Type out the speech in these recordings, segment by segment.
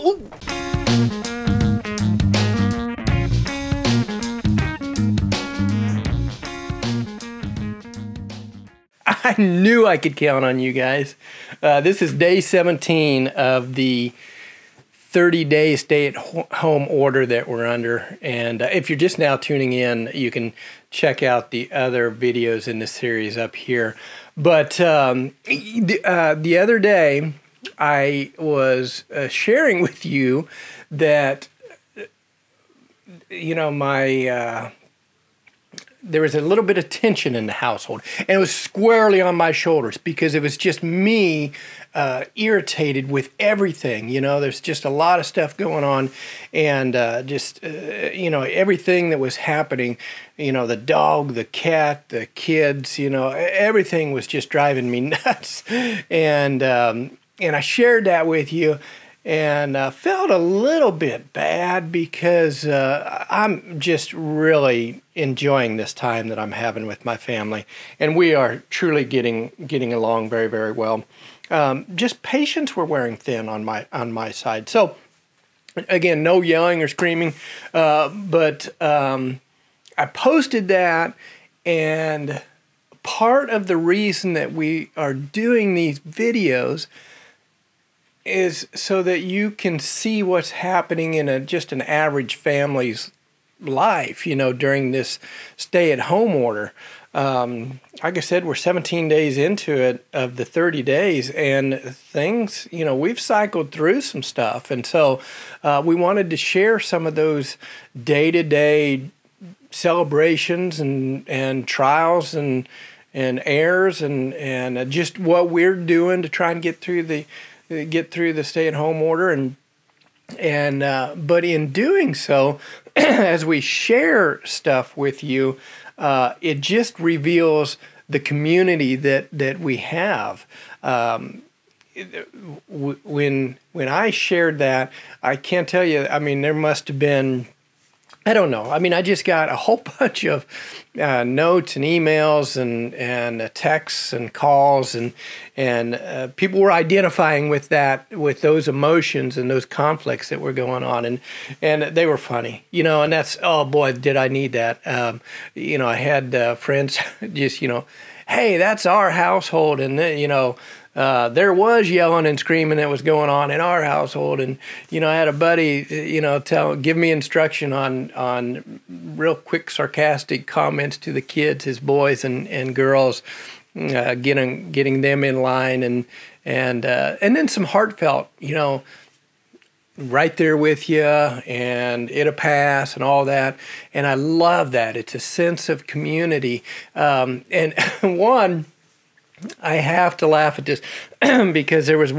Oh! I knew I could count on you guys. This is day 17 of the 30-day stay-at-home order that we're under. And if you're just now tuning in, you can check out the other videos in this series up here. But the other day, I was sharing with you that, you know, there was a little bit of tension in the household, and it was squarely on my shoulders because it was just me irritated with everything. You know, there's just a lot of stuff going on, and you know, everything that was happening, you know, the dog, the cat, the kids, you know, everything was just driving me nuts. And I shared that with you. And felt a little bit bad because I'm just really enjoying this time that I'm having with my family, and we are truly getting along very, very well. Just patience were wearing thin on my side. So again, no yelling or screaming, but I posted that, and part of the reason that we are doing these videos is so that you can see what's happening in just an average family's life, you know, during this stay-at-home order. Like I said, we're 17 days into it of the 30 days, and things, you know, we've cycled through some stuff. And so we wanted to share some of those day-to-day celebrations and trials and errors and just what we're doing to try and get through the stay-at-home order, but in doing so, as we share stuff with you, it just reveals the community that we have. When I shared that, I can't tell you. I mean, there must have been, I don't know. I mean, I just got a whole bunch of notes and emails and texts and calls, and people were identifying with those emotions and those conflicts that were going on, and they were funny, you know. And that's, oh boy, did I need that. You know, I had friends just, you know, hey, that's our household, and you know. There was yelling and screaming that was going on in our household, and you know, I had a buddy, you know, give me instruction on real quick sarcastic comments to the kids, his boys and girls, getting them in line, and then some heartfelt, you know, right there with you, and it'll pass, and all that, and I love that. It's a sense of community, and one. I have to laugh at this because there was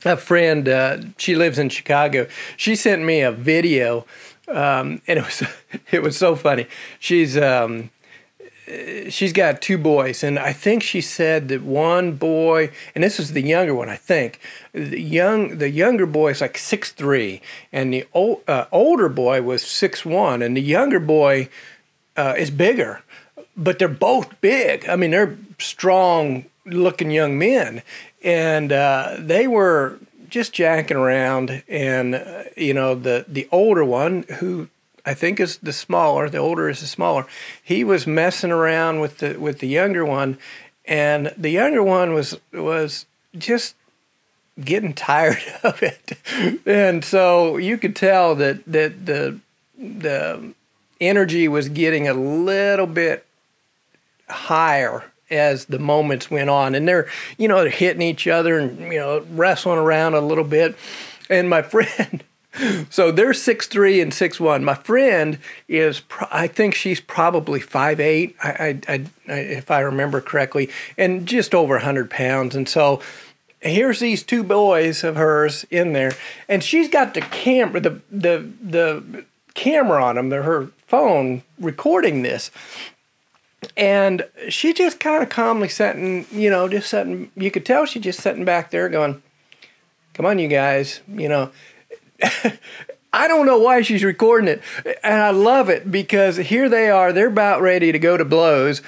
a friend, she lives in Chicago. She sent me a video, and it was so funny. She's got two boys, and I think she said that one boy, and this was the younger one, I think, the younger boy is like 6'3", and the older boy was 6'1", and the younger boy is bigger. But they're both big. I mean, they're strong-looking young men, and they were just jacking around. And you know, the older one, who I think is the smaller, the older is the smaller, he was messing around with the younger one, and the younger one was just getting tired of it, and so you could tell that the energy was getting a little bit higher as the moments went on, and they're hitting each other and, you know, wrestling around a little bit. And my friend, so they're 6'3" and 6'1". My friend is, I think she's probably 5'8", I if I remember correctly, and just over 100 pounds. And so here's these two boys of hers in there, and she's got the camera on them, her phone, recording this. And she just kind of calmly sitting, you could tell she just sitting back there going, come on, you guys, you know. I don't know why she's recording it. And I love it because here they are, they're about ready to go to blows.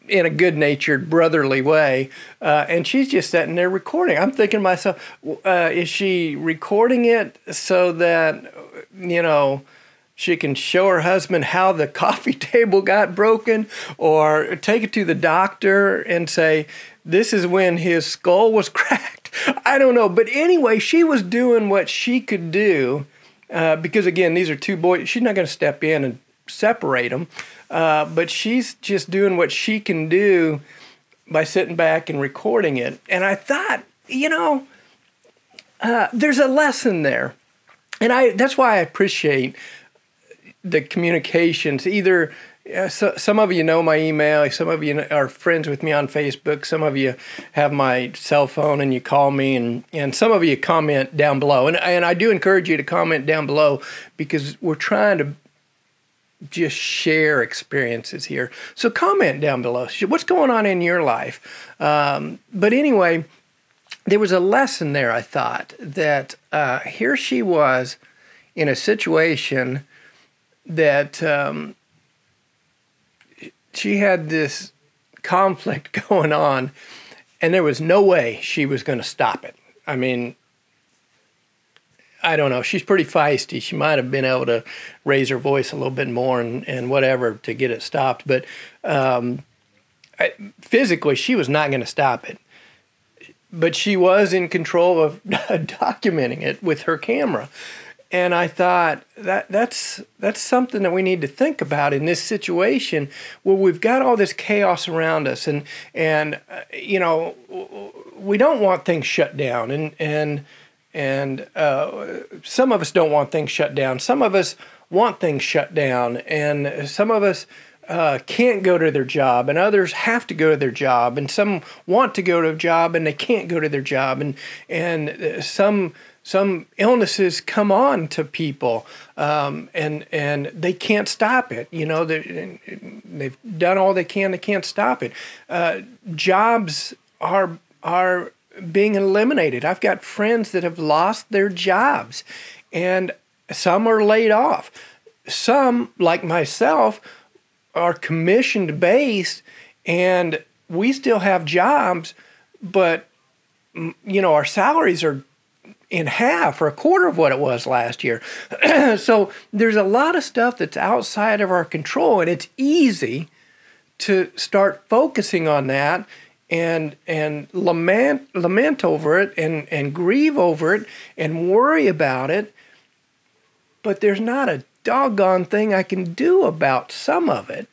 in a good-natured, brotherly way, and she's just sitting there recording. I'm thinking to myself, is she recording it so that, she can show her husband how the coffee table got broken, or take it to the doctor and say, this is when his skull was cracked? I don't know. But anyway, she was doing what she could do, because, again, these are two boys. She's not going to step in and separate them. But she's just doing what she can do by sitting back and recording it. And I thought, there's a lesson there. And that's why I appreciate the communications. Either some of you know my email, some of you are friends with me on Facebook, some of you have my cell phone and you call me, and some of you comment down below. And I do encourage you to comment down below, because we're trying to just share experiences here. So comment down below. What's going on in your life? But anyway, there was a lesson there, I thought, that here she was in a situation that she had this conflict going on, and there was no way she was going to stop it. I mean, I don't know. She's pretty feisty. She might have been able to raise her voice a little bit more and whatever to get it stopped. But physically, she was not going to stop it. But she was in control of documenting it with her camera. And I thought that's something that we need to think about in this situation where we've got all this chaos around us, and we don't want things shut down, and some of us don't want things shut down. Some of us want things shut down, and some of us can't go to their job, and others have to go to their job, and some want to go to a job and they can't go to their job, and some illnesses come on to people, and they can't stop it. They've done all they can't stop it. Jobs are being eliminated. I've got friends that have lost their jobs, and some are laid off. Some, like myself, are commissioned based, and we still have jobs, but our salaries are in half or a quarter of what it was last year. So there's a lot of stuff that's outside of our control, and it's easy to start focusing on that and lament over it and grieve over it and worry about it. But there's not a doggone thing I can do about some of it.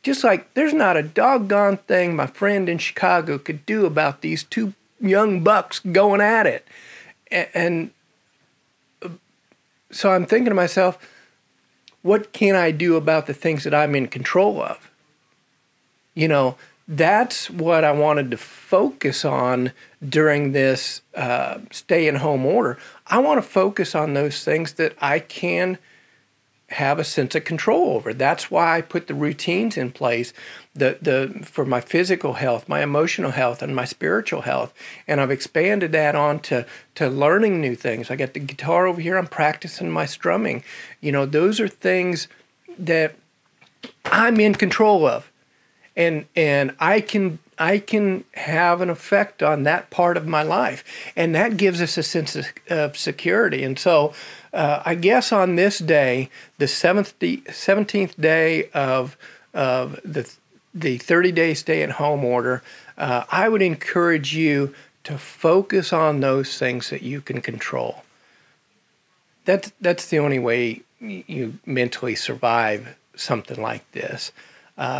Just like there's not a doggone thing my friend in Chicago could do about these two young bucks going at it. And so I'm thinking to myself, what can I do about the things that I'm in control of? That's what I wanted to focus on during this stay-at-home order. I want to focus on those things that I can have a sense of control over. That's why I put the routines in place for my physical health, my emotional health, and my spiritual health. And I've expanded that on to learning new things. I got the guitar over here. I'm practicing my strumming. Those are things that I'm in control of. And I can have an effect on that part of my life, and that gives us a sense of security. And so, I guess on this day, the 17th day of the 30-day stay-at-home order, I would encourage you to focus on those things that you can control. That's the only way you mentally survive something like this.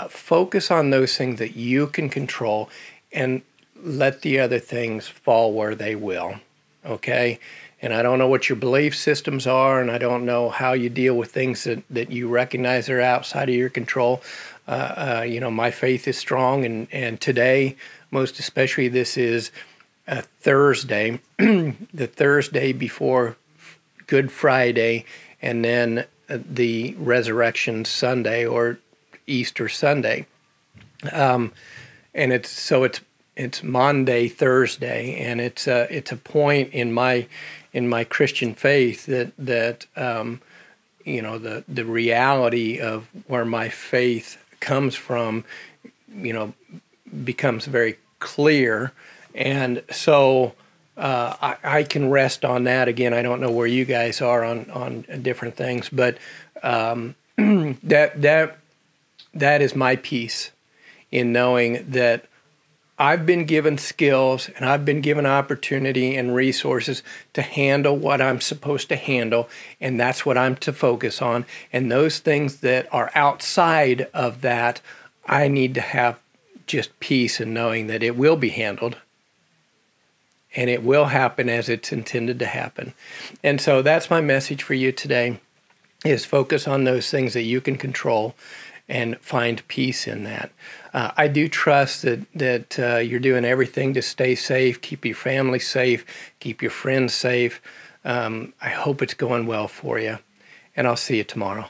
Focus on those things that you can control and let the other things fall where they will, okay? And I don't know what your belief systems are, and I don't know how you deal with things that you recognize are outside of your control. My faith is strong, and today, most especially, this is a Thursday, the Thursday before Good Friday, and then the Resurrection Sunday, or Easter Sunday, and it's Maundy, Thursday, and it's a point in my Christian faith that the reality of where my faith comes from, becomes very clear. And so I can rest on that. Again, I don't know where you guys are on different things, but that is my peace in knowing that I've been given skills and I've been given opportunity and resources to handle what I'm supposed to handle, and that's what I'm to focus on. And those things that are outside of that, I need to have just peace in knowing that it will be handled and it will happen as it's intended to happen. And so that's my message for you today, is focus on those things that you can control and find peace in that. I do trust that you're doing everything to stay safe, keep your family safe, keep your friends safe. I hope it's going well for you, and I'll see you tomorrow.